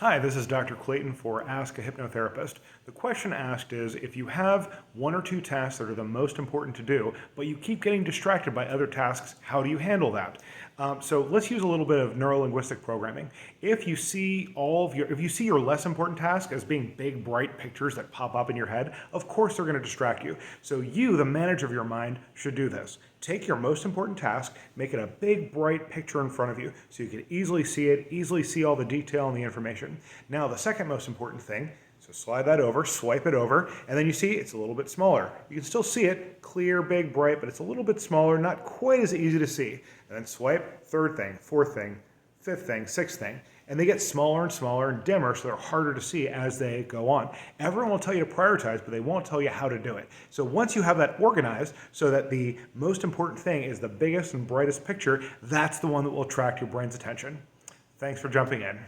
Hi, this is Dr. Clayton for Ask a Hypnotherapist. The question asked is, if you have one or two tasks that are the most important to do, but you keep getting distracted by other tasks, how do you handle that? So let's use a little bit of neurolinguistic programming. If you see your less important task as being big, bright pictures that pop up in your head, of course they're going to distract you. So you, the manager of your mind, should do this. Take your most important task, make it a big, bright picture in front of you so you can easily see it, easily see all the detail and the information. Now, the second most important thing, so slide that over, swipe it over, and then you see it's a little bit smaller. You can still see it, clear, big, bright, but it's a little bit smaller, not quite as easy to see. And then swipe, third thing, fourth thing, fifth thing, sixth thing, and they get smaller and smaller and dimmer, so they're harder to see as they go on. Everyone will tell you to prioritize, but they won't tell you how to do it. So once you have that organized so that the most important thing is the biggest and brightest picture, that's the one that will attract your brain's attention. Thanks for jumping in.